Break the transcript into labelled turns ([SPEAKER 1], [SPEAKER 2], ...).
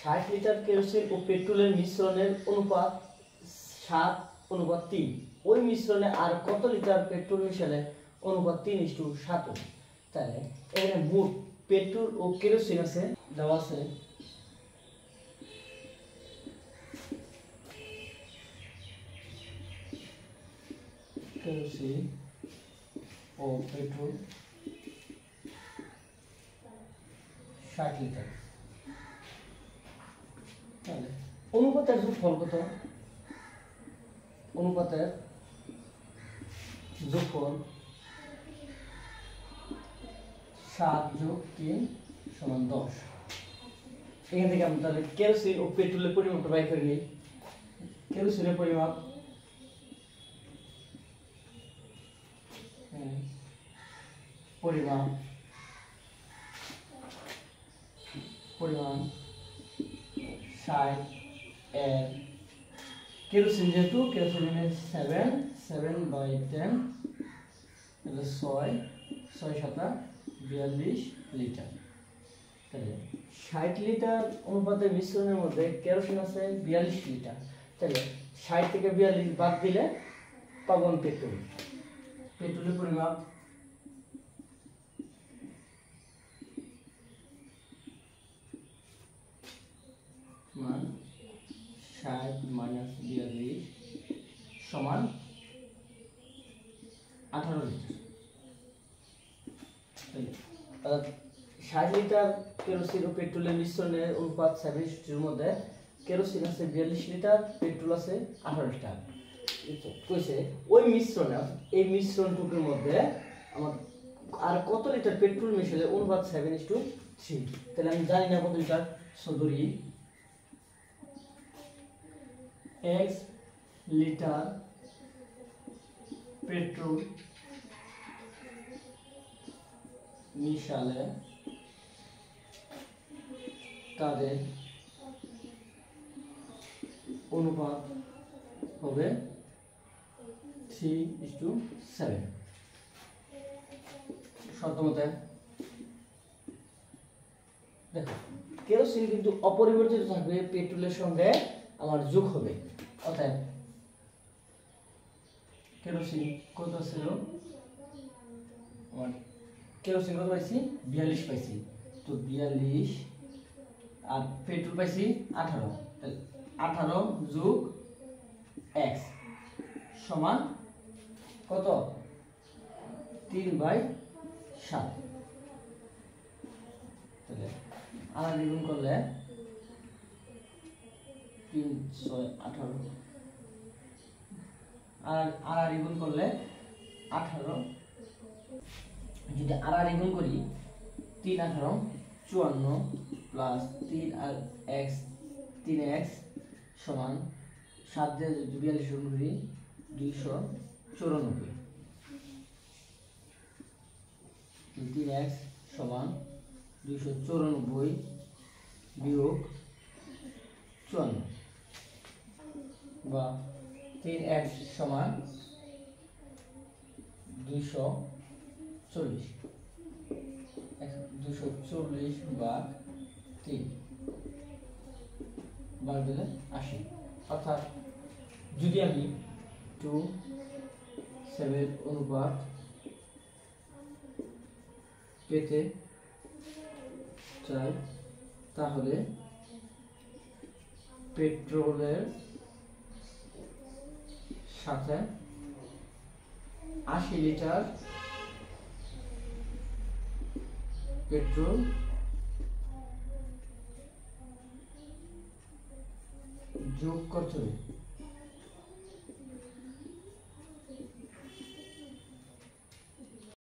[SPEAKER 1] 60 litre kerosene ও পেট্রোলের মিশ্রণের অনুপাত 7:3। ওই মিশ্রণে আর কত লিটার পেট্রোল মিশালে অনুপাত 3:7? তাহলে এখানে মোট পেট্রোল ও কেরোসিন আছে, দেওয়া আছে কেরোসিন ও পেট্রোল 60 লিটার। তাহলে অনুপাতের যোগফল কত? অনুপাতের যোগফল 7 + 3 = 10। এখান থেকে আমরা তাহলে কেরোসিন ও পেট্রোলের পরিমাপটা বাই করে নিই। কেরোসিনের পরিমাপ পরিমাণ 60 এর কেরোসিন, যেহেতু কেরোসিনের 7/10 তাহলে 6 7 42 লিটার। তাহলে 60 লিটার অনুপাতে মিশ্রণের মধ্যে কেরোসিন আছে 42 লিটার। তাহলে 60 থেকে 42 বাদ দিলে পাবো পেট্রোল। পেট্রোলের পরিমাপ মান 60 - 42 সমান 18 লিটার। 60 লিটার কেরোসিন ও পেট্রোলের মিশ্রণের অনুপাত 7:3 মধ্যে কেরোসিন আছে 42 লিটার, পেট্রোল আছে 18 লিটার। কইছে ওই মিশ্রণে, এই মিশ্রণটুকুর মধ্যে আমার আর কত লিটার পেট্রোল মিশালে অনুপাত 7:3? তাহলে আমি জানি না কত লিটার। ধরি x লিটার পেট্রোল মিশালে তাদের অনুপাত হবে 3:7। শর্তমতে দেখো কেরোসিন কিন্তু অপরিবর্তিত থাকবে, পেট্রোলের সঙ্গে আমার যোগ হবে। অতএব কেরোসিন কত ছিল আমার? কেরোসিন কত পাইছি? 42 পাইছি। তো 42 আর পেট্রোল পাইছি 18। তাহলে 18 যোগ x সমান কত? 3/7। তাহলে আর গুণ করলে 3 6 18 আর গুণ করলে 18। যদি আর গুণ করি 3 18 54 প্লাস 3 আর x 3x সমান 7 দিয়ে 42 গুণ করি 294। 3x সমান 294 বিয়োগ 54 বা 3x সমান 240। 240 ভাগ 3 বার দিলে 80। অর্থাৎ যদি আমি 2:7 অনুপাত পেতে চাই তাহলে পেট্রোলের সাথে 80 লিটার পেট্রোল যোগ করতে হবে।